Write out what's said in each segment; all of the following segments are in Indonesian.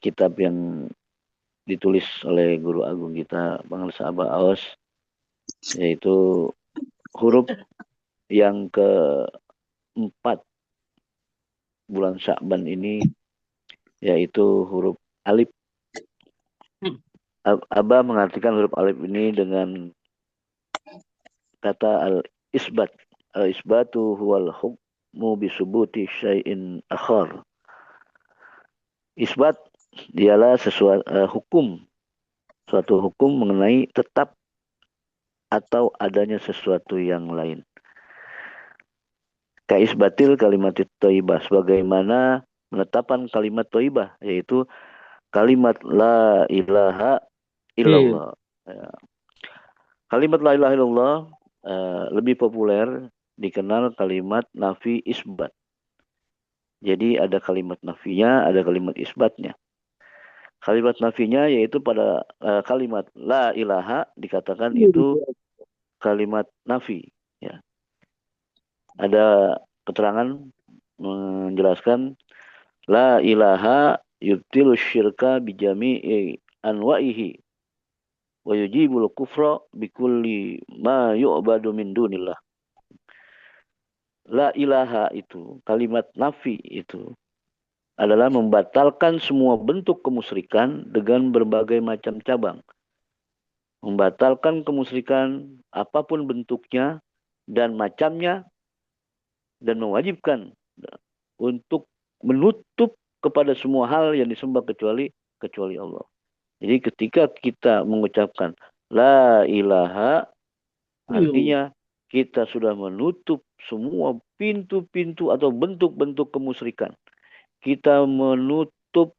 kitab yang ditulis oleh guru agung kita Bang Sabah Aos, yaitu huruf yang keempat bulan Sya'ban ini, yaitu huruf alif. Abah mengartikan huruf alif ini dengan kata al-isbat. Al-isbatu huwal hukmu bisubuti syai'in akhar. Isbat dialah hukum, suatu hukum mengenai tetap atau adanya sesuatu yang lain. Kaisbatil kalimat thayyibah, sebagaimana menetapkan kalimat thayyibah, yaitu kalimat la ilaha illallah. Ya. Kalimat la ilaha illallah lebih populer dikenal kalimat nafi isbat. Jadi ada kalimat nafinya, ada kalimat isbatnya. Kalimat nafinya yaitu pada kalimat la ilaha dikatakan itu kalimat nafi. Ya. Ada keterangan menjelaskan la ilaha yubtilu syirka bijami'i anwa'ihi wa yujibul kufra bikulli ma yu'badu min dunillah. La ilaha itu, kalimat nafi itu adalah membatalkan semua bentuk kemusyrikan dengan berbagai macam cabang. Membatalkan kemusyrikan apapun bentuknya dan macamnya, dan mewajibkan untuk menutup kepada semua hal yang disembah kecuali Allah. Jadi ketika kita mengucapkan la ilaha, artinya kita sudah menutup semua pintu-pintu atau bentuk-bentuk kemusyrikan. Kita menutup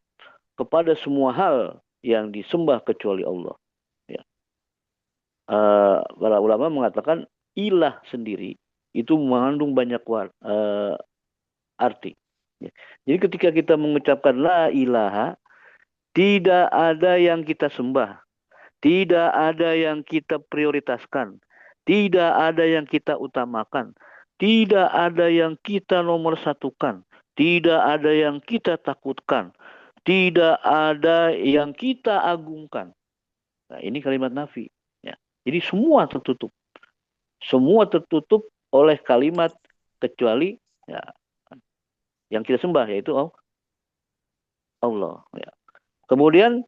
kepada semua hal yang disembah kecuali Allah. Ya. Para ulama mengatakan ilah sendiri itu mengandung banyak arti. Ya. Jadi ketika kita mengucapkan la ilaha, tidak ada yang kita sembah, tidak ada yang kita prioritaskan, tidak ada yang kita utamakan, tidak ada yang kita nomor satukan, tidak ada yang kita takutkan, tidak ada yang kita agungkan. Nah, ini kalimat nafi. Ya. Jadi semua tertutup oleh kalimat kecuali ya, yang kita sembah, yaitu Allah. Ya. Kemudian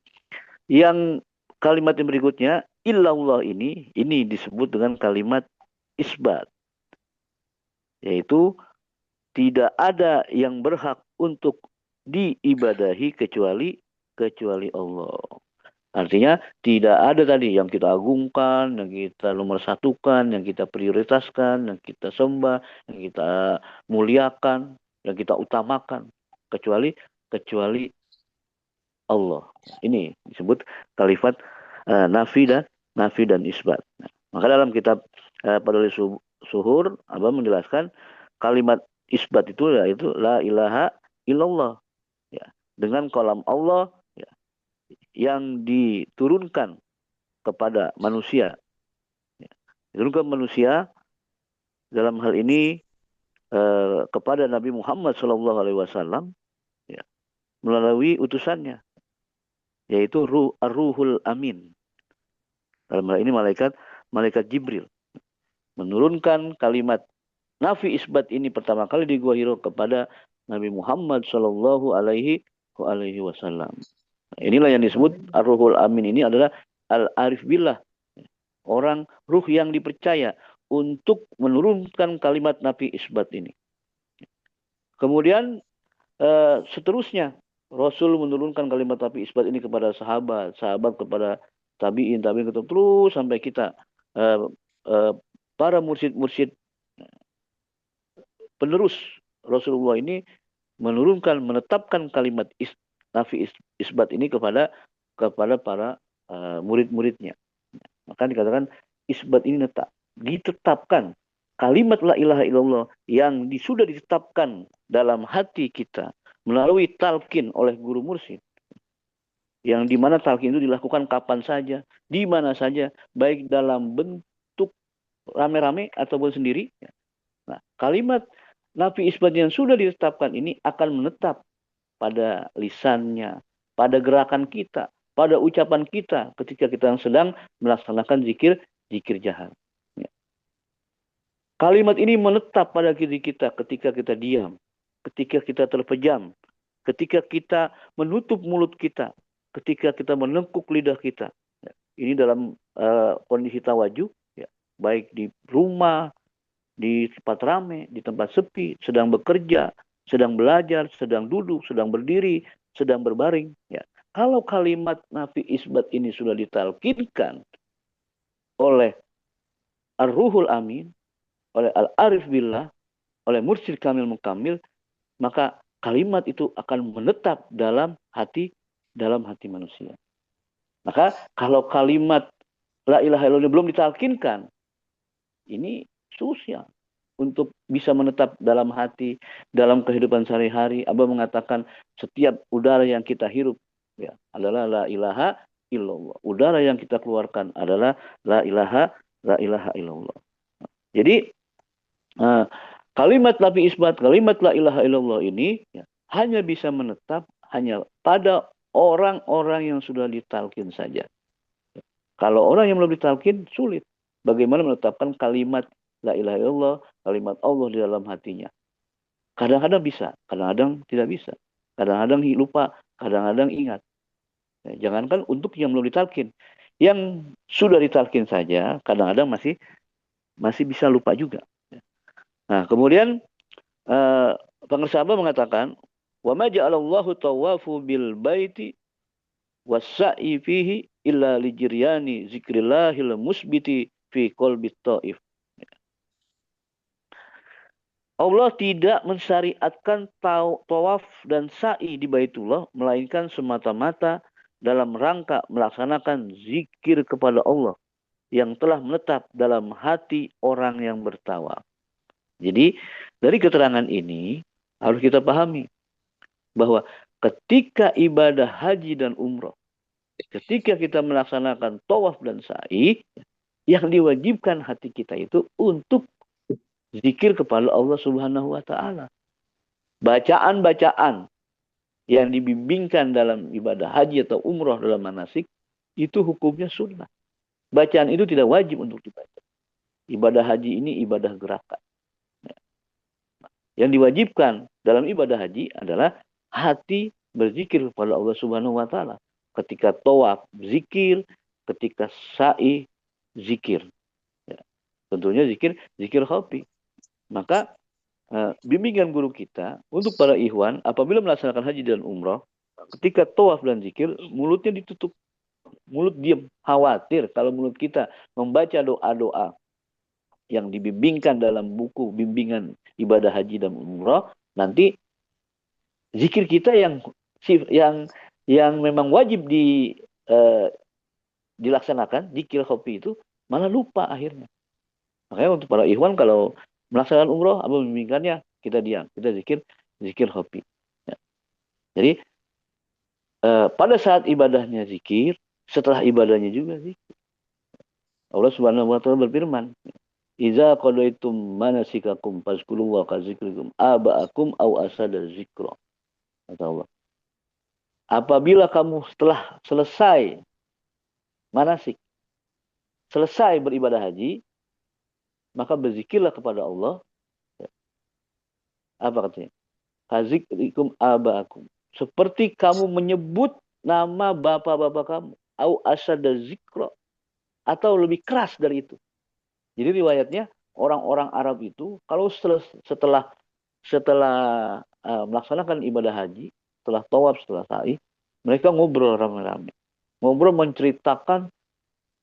yang kalimat yang berikutnya, illallah ini disebut dengan kalimat isbat. Yaitu tidak ada yang berhak untuk diibadahi kecuali Allah. Artinya tidak ada tadi yang kita agungkan, yang kita nomor satukan, yang kita prioritaskan, yang kita sembah, yang kita muliakan, yang kita utamakan kecuali Allah. Ini disebut kalimat nafi dan isbat. Nah, maka dalam kitab Padali Suhur, Abah menjelaskan kalimat isbat itu yaitu la ilaha illallah. Ya, dengan kolam Allah ya, yang diturunkan kepada manusia. Ya, diturunkan manusia dalam hal ini kepada Nabi Muhammad SAW ya, melalui utusannya, yaitu Ar-Ruhul Amin. Dalam hal ini malaikat Jibril menurunkan kalimat nafi isbat ini pertama kali di Gua Hiro kepada Nabi Muhammad Shallallahu Alaihi Wasallam. Inilah yang disebut Ar-Ruhul Amin, ini adalah Al-Arif Billah, orang ruh yang dipercaya untuk menurunkan kalimat nafi isbat ini. Kemudian seterusnya Rasul menurunkan kalimat nafi isbat ini kepada sahabat kepada tabiin terus sampai kita para mursyid penerus Rasulullah ini menetapkan kalimat nafi isbat ini kepada para murid-muridnya. Maka dikatakan isbat ini ditetapkan kalimat la ilaha illallah yang sudah ditetapkan dalam hati kita melalui talqin oleh guru mursyid, yang dimana talqin itu dilakukan kapan saja, di mana saja, baik dalam bentuk rame-rame ataupun sendiri. Nah, kalimat nafi isbat yang sudah ditetapkan ini akan menetap pada lisannya, pada gerakan kita, pada ucapan kita ketika kita sedang melaksanakan zikir jahar. Ya. Kalimat ini menetap pada diri kita ketika kita diam, ketika kita terpejam, ketika kita menutup mulut kita, ketika kita menengkuk lidah kita. Ya. Ini dalam kondisi tawajuh, ya, baik di rumah, di tempat ramai, di tempat sepi, sedang bekerja, sedang belajar, sedang duduk, sedang berdiri, sedang berbaring. Ya. Kalau kalimat nafi isbat ini sudah ditalkinkan oleh Ar-Ruhul Amin, oleh Al-Arif Billah, oleh Mursyid Kamil Mukamil, maka kalimat itu akan menetap dalam hati manusia. Maka kalau kalimat la ilaha illallah belum ditalkinkan, ini susah untuk bisa menetap dalam hati, dalam kehidupan sehari-hari. Abah mengatakan setiap udara yang kita hirup ya adalah la ilaha illallah. Udara yang kita keluarkan adalah la ilaha illallah. Jadi kalimat nafi isbat, kalimat la ilaha illallah ini ya, hanya bisa menetap hanya pada orang-orang yang sudah ditalkin saja. Kalau orang yang belum ditalkin sulit. Bagaimana menetapkan kalimat la ilaha illallah, kalimat Allah di dalam hatinya. Kadang-kadang bisa, kadang-kadang tidak bisa. Kadang-kadang lupa, kadang-kadang ingat. Ya, jangankan untuk yang belum ditalkin. Yang sudah ditalkin saja, kadang-kadang masih bisa lupa juga. Nah, kemudian pengersa Abah mengatakan, wa ma ja'alallahu tawafu bil baiti wassa'i fihi illa lijiryani zikrillahil musbiti fi qalbi ta'if. Allah tidak mensyariatkan tawaf dan sa'i di Baitullah melainkan semata-mata dalam rangka melaksanakan zikir kepada Allah yang telah menetap dalam hati orang yang bertawaf. Jadi dari keterangan ini harus kita pahami bahwa ketika ibadah haji dan umroh, ketika kita melaksanakan tawaf dan sa'i, yang diwajibkan hati kita itu untuk zikir kepada Allah Subhanahu wa taala. Bacaan-bacaan yang dibimbingkan dalam ibadah haji atau umroh dalam manasik itu hukumnya sunnah. Bacaan itu tidak wajib untuk dibaca. Ibadah haji ini ibadah gerakan. Yang diwajibkan dalam ibadah haji adalah hati berzikir kepada Allah Subhanahu wa taala. Ketika tawaf zikir, ketika sa'i zikir. Ya. Tentunya zikir khafi. Maka bimbingan guru kita untuk para ikhwan apabila melaksanakan haji dan umroh, ketika tawaf dan zikir, mulutnya ditutup. Mulut diam, khawatir kalau mulut kita membaca doa-doa yang dibimbingkan dalam buku bimbingan ibadah haji dan umroh, nanti zikir kita yang memang wajib dilaksanakan, zikir khafi itu malah lupa akhirnya. Makanya untuk para ikhwan kalau melaksanakan umroh, apa membimbingkannya, kita diam, kita zikir khafi. Ya. Jadi pada saat ibadahnya zikir, setelah ibadahnya juga zikir. Allah Subhanahu wa taala berfirman, "Idza qadaitum manasikakum fazkurullaha ka dzikrikum aba'akum aw asada dzikra." Kata Allah. Apabila kamu setelah selesai manasik, selesai beribadah haji, maka berzikirlah kepada Allah. Apa katanya? Kazikrikum aba'akum. Seperti kamu menyebut nama bapak-bapak kamu. Au asada zikra. Atau lebih keras dari itu. Jadi riwayatnya orang-orang Arab itu kalau setelah melaksanakan ibadah haji, setelah tawaf, setelah sa'i, mereka ngobrol rame-rame. Ngobrol menceritakan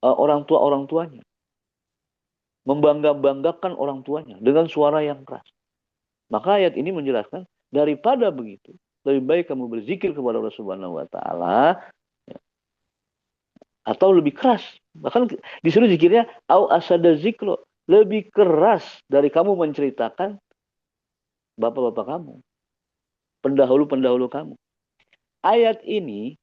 orang tuanya. Membangga-banggakan orang tuanya dengan suara yang keras. Maka ayat ini menjelaskan daripada begitu, lebih baik kamu berzikir kepada Allah Subhanahu wa taala ya, atau lebih keras. Bahkan disuruh zikirnya au asada zikro, lebih keras dari kamu menceritakan bapak-bapak kamu, pendahulu-pendahulu kamu. Ayat ini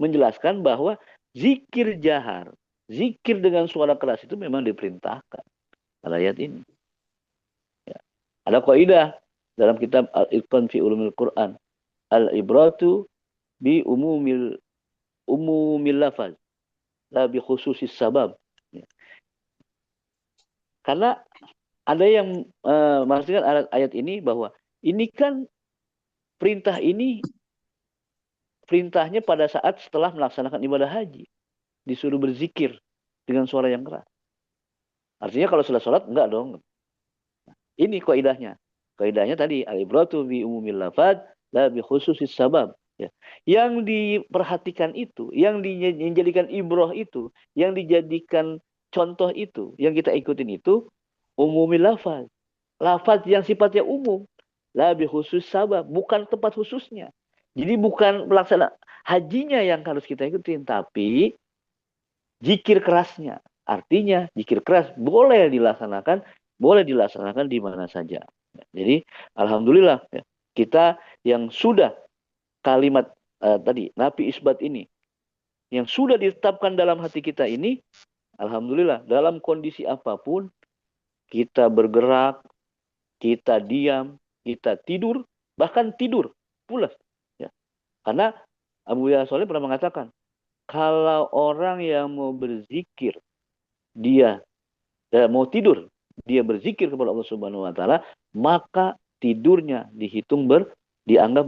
menjelaskan bahwa zikir jahar, zikir dengan suara keras itu memang diperintahkan pada ayat ini. Ya. Ada kaidah dalam kitab Al-Itqan fi Ulumil Quran. Al-ibratu bi umumil lafaz la bi khususis sabab. Ya. Karena ada yang maksudkan ayat ini bahwa ini kan perintahnya pada saat setelah melaksanakan ibadah haji, disuruh berzikir dengan suara yang keras. Artinya kalau sudah sholat enggak dong. Ini kaidahnya. Kaidahnya tadi al-ibratu bi umumil lafaz la bi khususis sabab. Ya. Yang diperhatikan itu, yang dijadikan ibrah itu, yang dijadikan contoh itu, yang kita ikutin itu umumil lafaz. Lafaz yang sifatnya umum. La bi khusus sabab, bukan tempat khususnya. Jadi bukan pelaksana hajinya yang harus kita ikutin, tapi zikir kerasnya. Artinya zikir keras boleh dilaksanakan di mana saja. Jadi alhamdulillah ya, kita yang sudah kalimat tadi nafi isbat ini yang sudah ditetapkan dalam hati kita ini, alhamdulillah dalam kondisi apapun kita bergerak, kita diam, kita tidur, bahkan tidur pulas. Ya. Karena Abu Yahya Sholeh pernah mengatakan, kalau orang yang mau berzikir, dia mau tidur, dia berzikir kepada Allah Subhanahu wa taala, maka tidurnya dianggap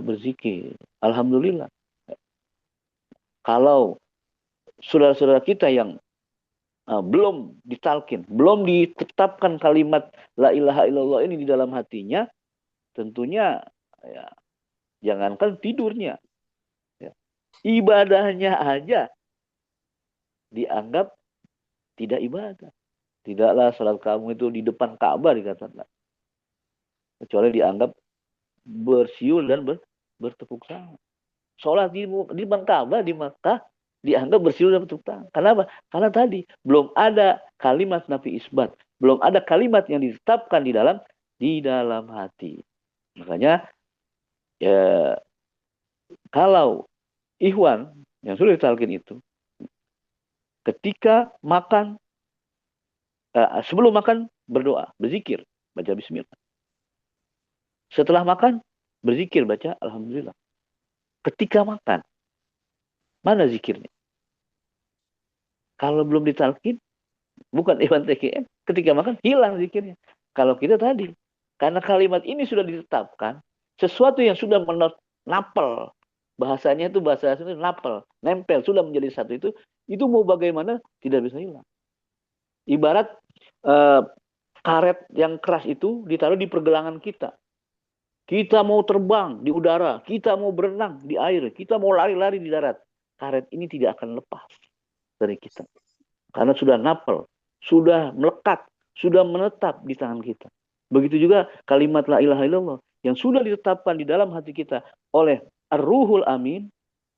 berzikir. Alhamdulillah. Kalau saudara-saudara kita yang belum ditalkin, belum ditetapkan kalimat la ilaha illallah ini di dalam hatinya, tentunya ya, jangankan tidurnya, ya, ibadahnya aja dianggap tidak ibadah. Tidaklah salat kamu itu di depan Ka'bah dikatakan. Kecuali dianggap bersiul dan bertepuk tangan. Salat di depan Ka'bah di Makkah dianggap bersiul dan bertepuk tangan. Kenapa? Karena tadi belum ada kalimat nafi isbat, belum ada kalimat yang ditetapkan di dalam hati. Makanya ya kalau ikhwan yang sudah ditalkin itu ketika makan sebelum makan berdoa, berzikir, baca bismillah. Setelah makan berzikir, baca alhamdulillah. Ketika makan, mana zikirnya? Kalau belum ditalkin, bukan Iwan TKM, ketika makan hilang zikirnya. Kalau kita tadi, karena kalimat ini sudah ditetapkan, sesuatu yang sudah napel, bahasanya itu bahasa itu napel, nempel, sudah menjadi satu itu mau bagaimana tidak bisa hilang. Ibarat karet yang keras itu ditaruh di pergelangan kita. Kita mau terbang di udara, kita mau berenang di air, kita mau lari-lari di darat. Karet ini tidak akan lepas dari kita. Karena sudah napel, sudah melekat, sudah menetap di tangan kita. Begitu juga kalimat la ilaha illallah yang sudah ditetapkan di dalam hati kita oleh Ar-Ruhul Amin,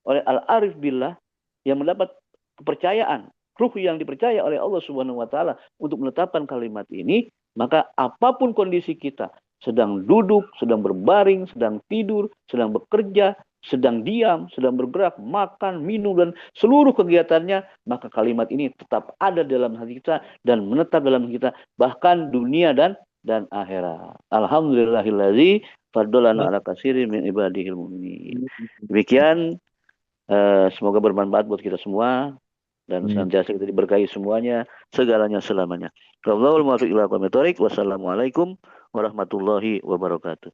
oleh Al-Arif Billah yang mendapat kepercayaan, ruh yang dipercaya oleh Allah Subhanahu wa taala untuk menetapkan kalimat ini, maka apapun kondisi kita, sedang duduk, sedang berbaring, sedang tidur, sedang bekerja, sedang diam, sedang bergerak, makan, minum, dan seluruh kegiatannya, maka kalimat ini tetap ada dalam hati kita dan menetap dalam hati kita, bahkan dunia dan akhirat. Alhamdulillahillazi faddalana ala katsiri min ibadihil mu'minin. Demikian, semoga bermanfaat buat kita semua dan senantiasa kita diberkahi semuanya, segalanya selamanya. Wallahul muwaffiq ila aqwamit thoriq. Wassalamualaikum warahmatullahi wabarakatuh.